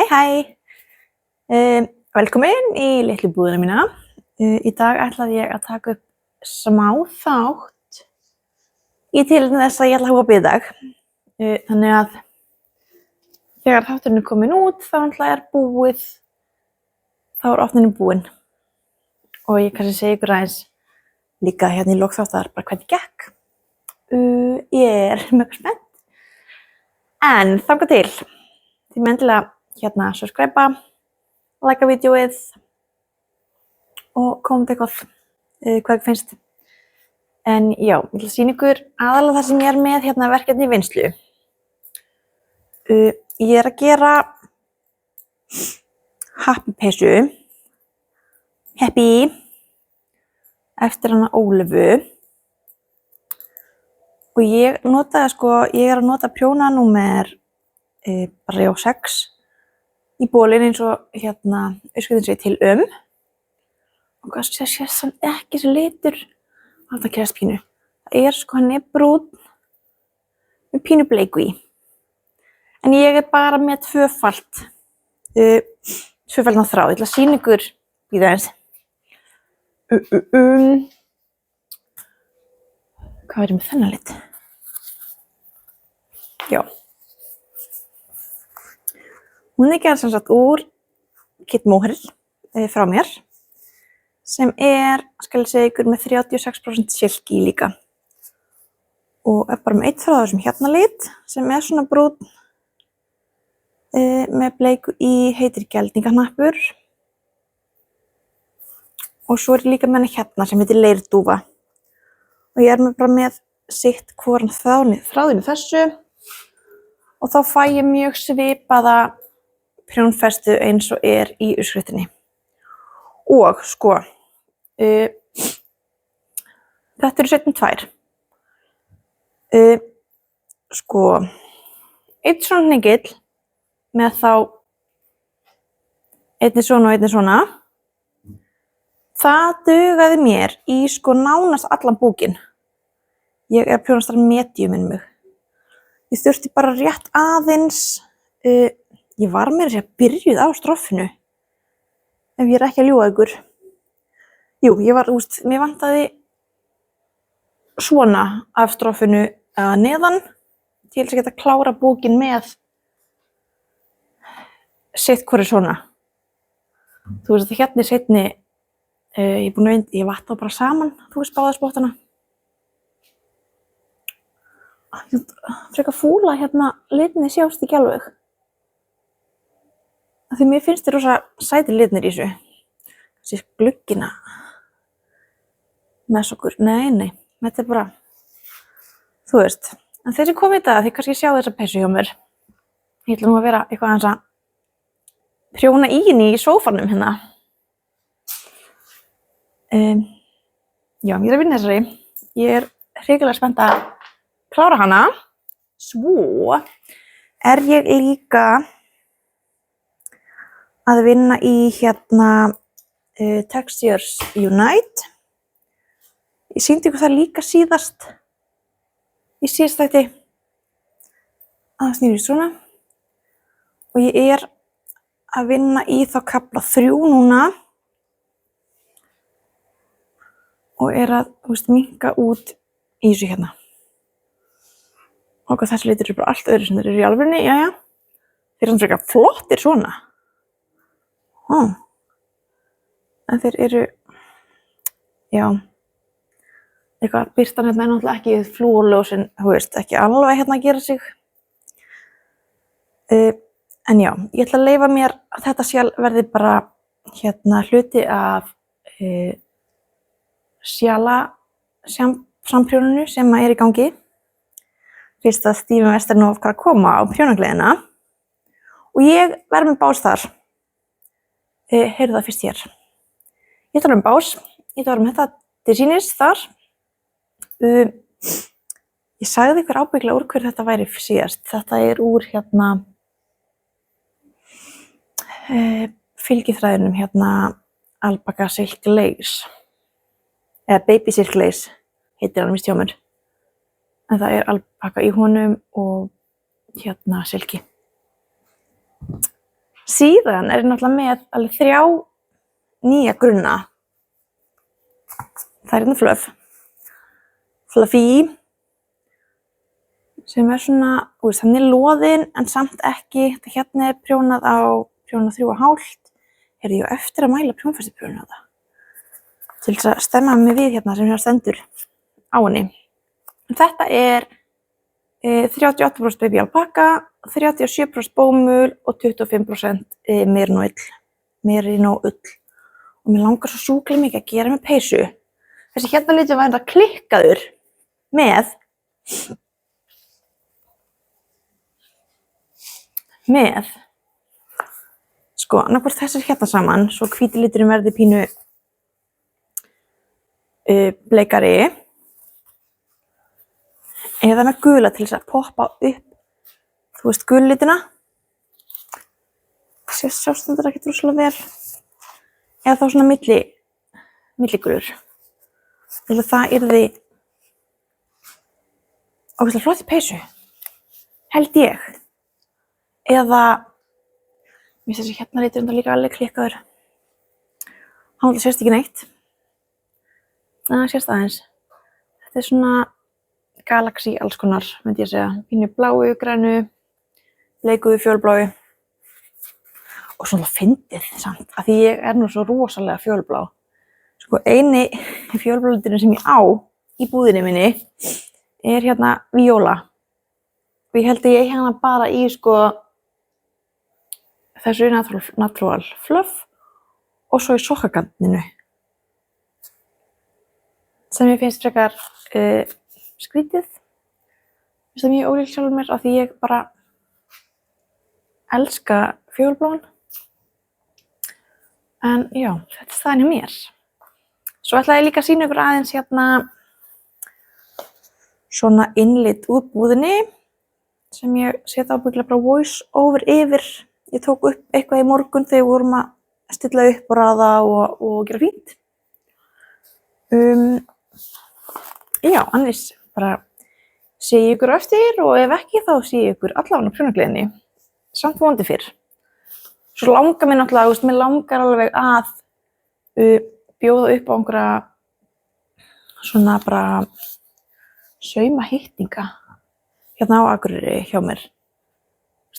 Hæ, velkomin í litlu búðina mína. Í dag ætlaði ég að taka upp smá þátt í tilefni þess að ég ætla að hópa í dag. Þannig að þegar þátturinn er komin út þá er búið, þá er opnunin búin. Og ég kannski segi ykkur aðeins líka hérna í lok þáttar bara hvernig gekk. Ég mjög spennt. En þangað til, þið með endilega hérna subscribe, like vídeóið og komið eitthvað hvað ykkur finnst. En já, ég ætla að sýna ykkur aðalega það sem ég er með hérna verkefni í vinnslu. Ég er að gera happy-peysu, happy, eftir hana Ólöfu. Og ég er að nota prjóna númer bara 6 í bólinn eins og hérna uppskriftin segir til og kannski sé samt ekki þessi litur á þetta kerspínu. Það er hann er brúnn með pínu bleiku í. En ég er bara með tvöfaldan þráð. Ég ætla að sýna ykkur í það eins. Hvað er ég með þennan lit? Já. Hún er gerð sem sagt úr Kit Mohair frá mér, sem skal ég segja ykkur, með 36% silki í líka. Og er bara með eitt þráður sem hérna lit, sem er svona brúnn með bleiku í, heitir geldingahnappur. Og svo er ég líka með hana hérna sem heitir leirdúfa. Og ég er bara með sitt hvorn þráðinu þessu. Og þá fæ ég mjög svipaða prjónfestu eins og er í uppskriftinni. Og sko, þetta eru 2. Sko, einn svona hnykill með þá einni svona og einni svona. Það dugaði mér í sko nánast allan búkinn. Ég er að prjónast þar mediuminn mig. Ég þurfti bara rétt aðeins, ég var meira að segja byrjuð á stroffinu, ef ég er ekki að ljúga ykkur. Jú, mér vantaði svona af stroffinu að neðan til þess að geta klára búkinn með sitt hvoru svona. Þú veist að hérna seinni, ég vatta bara saman, báða spottana. Frekar fúla hérna litinni sjást ekki alveg. Því mér finnst þér rosa sætir litinir í þessu. Þessi gluggina með okkur. Nei, þetta er bara, þú veist. En þeir sem kom í dag, þið kannski sjá þessa peysu hjá mér. Ég ætla nú að vera eitthvað aðeins að prjóna í henni í sófanum hérna. Já, ég er að vinna þessari. Ég er hrikalega spennt að klára hana. Svo er ég líka að vinna í hérna Textures Unite. Ég sýndi ykkur það líka síðast í síðasta þætti. Það snýrist svona. Og ég er að vinna í þá kafla 3 núna. Og er að, minnka út í þessu hérna. Og þessi litur eru bara allt öðru sem þeir eru í alvörunni, jæja. Þeir eru frekar flottir svona. En þeir eru, já, eitthvað birtan hérna er náttúrulega ekki flúorljósin, ekki alveg hérna að gera sig. En já, ég ætla að leyfa mér að þetta sjálf verði bara hérna hluti af samprjóninu sem er í gangi. Fyrst að Stephen Westernov að koma á prjónagleðina. Og ég verð með bás þar. Heyrðu það fyrst hér. Ég ætla að vera með bás. Ég ætla að vera með þetta til sýnis þar. Ég sagði ykkur ábyggilega úr hver þetta væri síðast. Þetta er úr hérna fylgithræðinum hérna Alpaca Silk Lace. Eða Baby Silk Lace heitir hann víst hjá mér. En það er alpaka í honum og hérna silki. Síðan ég náttúrulega með alveg 3 nýja grunna. Það hérna Fluffy, sem svona, hann loðinn en samt ekki. Þetta hérna prjónað á prjónað 3,5. Ég á eftir að mæla prjónfestuprjónið á það. Til þess að stemma mig við hérna sem stendur á henni. Þetta 38% baby alpaka, 37% bómull og 25% merino ull. Og mér langar svo sjúklega mikið að gera með peysu. Þessi hérna litur var enda klikkaður með sko, annarkvort þessar hérna saman, svo hvíti liturinn verði pínu bleikari, eða með gula til þess að poppa upp, þú veist, gullitina. Sjást þetta ekki rosalega vel. Eða þá svona milligulur. Það yrði ógeðslega flott í peysu, held ég. Eða, mér finnst þessi hérna litur enda líka alveg klikkaður. Hann sést ekki neitt. Það sést aðeins. Þetta svona galaxy alls konar, myndi ég segja. Pínu bláu, grænu, bleiku, fjólbláu. Og svona fyndið samt, af því ég nú svo rosalega fjólblá. Sko, eini fjólblá liturinn sem ég á í búðinni minni hérna víóla. Og ég held að ég hérna bara í sko þessu natural fluff og svo í sokkagandinu. Sem ég finnst frekar skrítið. Finnst það mjög ólíkt sjálfur mér af því ég bara elska fjólbláan. En já, þetta staðan hjá mér. Svo ætlaði ég líka að sýna ykkur aðeins hérna svona innlit úr búðinni sem ég set ábyggilega bara voice over yfir. Ég tók upp eitthvað í morgun þegar við vorum að stilla upp og raða og gera fínt. Já, annars bara sé ég ykkur eftir og ef ekki þá sé ég ykkur allavega á prjónagleðinni. Samt vonandi fyrr. Svo langar mér náttúrulega, mér langar alveg að bjóða upp á einhverja svona bara saumahittinga hérna á Akureyri hjá mér.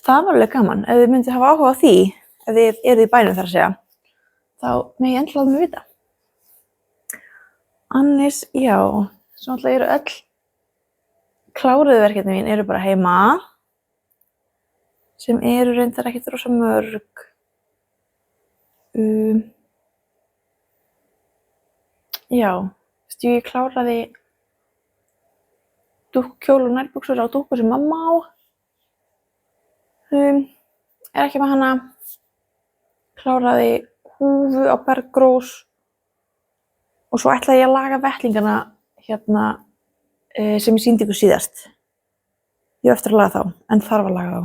Það var alveg gaman, ef þið myndið hafa áhuga á því, ef þið eruð í bænum þar að segja, þá megi endilega láta mig vita. Annars, já, svo náttúrulega eru öll kláruðu verkefni mín eru bara heima, sem eru reyndar ekkert rosa mörg. Já, ég kláraði dúkkjól og nærbuxur á dúkku sem mamma á. Ekki með hana. Kláraði húfu á bergrós. Og svo ætlaði ég að laga vettlingana hérna sem ég sýndi ykkur síðast. Ég á eftir að laga þá, en þarf að laga þá.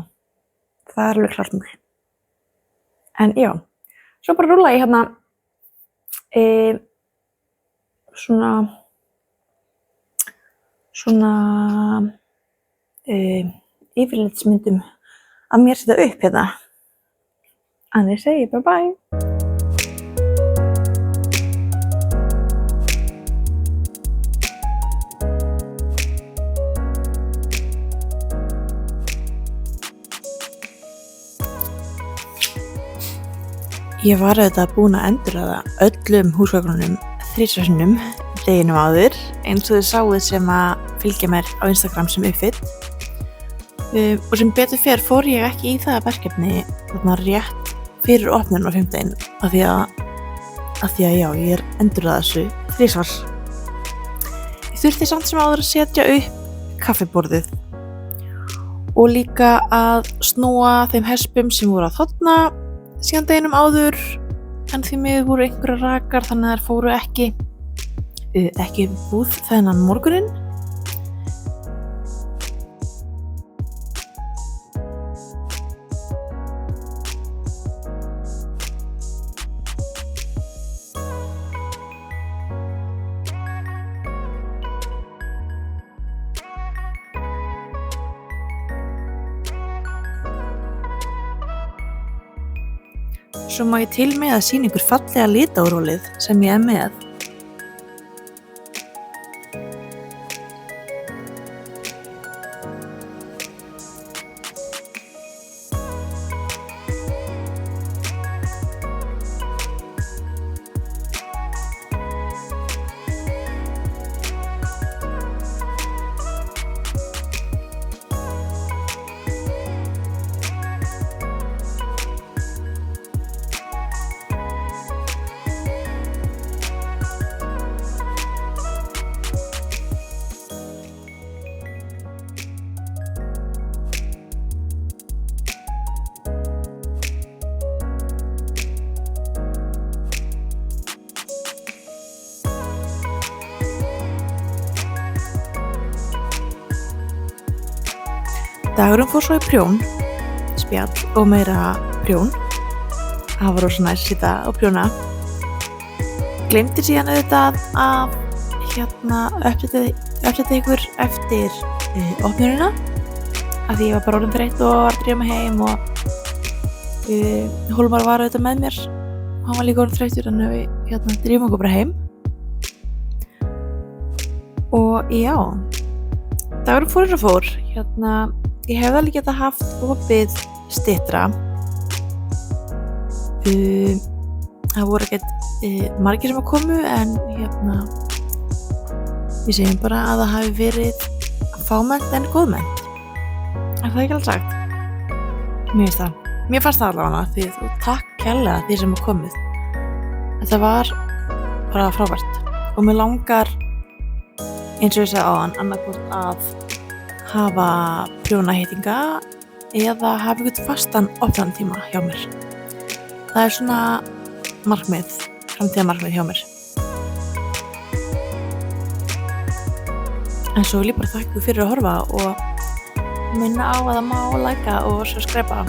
Það alveg klart mál. En já, svo bara rúlla ég hérna svona yfirlitsmyndum að mér setja upp hérna. Annars segi ég bara bye. Ég var auðvitað búin að endurraða öllum húsgögnunum 3 sinnum deginum áður, eins og þið sáuð sem að fylgja mér á Instagram sem uppfit. Og sem betur fer fór ég ekki í það verkefni þarna rétt fyrir opnun á 5. af því að já, ég endurraða þessu 3 svar. Ég þurfti samt sem áður að setja upp kaffiborðið og líka að snúa þeim hespum sem voru að þorna síðan deginum áður, en því miður voru einhverjar rakar þannig að þær fóru ekki upp búð þennan morguninn. Svo má ég til með að sýna ykkur fallega litaúrvalið sem ég er með. Dagurinn fór svo í prjón, spjall og meira prjón. Það var rosa næs að sitja og prjóna. Gleymdi síðan auðvitað að uppdata ykkur eftir opnunina af því ég var bara orðin þreytt og var að drífa mig heim og Hólmar var auðvitað með mér. Hann var líka orðin þreyttur þannig að við drífum okkur bara heim. Og já, dagurinn fór eins og fór. Ég hefði alveg getað haft opið styttra. Það voru ekkert margir sem að komu en við segjum bara að það hafi verið fámennt en góðmennt. Er það ekki alveg sagt? Mér fannst það allavega því og takk kærlega því sem að komið. Þetta var bara frábært og mér langar eins og ég sagði áðan annarkvort að hafa prjónaheitinga eða hafa einhvern fastan opnunartíma hjá mér. Það er svona framtíðarmarkmið hjá mér. En svo vil ég bara þakka ykkur fyrir að horfa og minna á að það má læka og subscriba.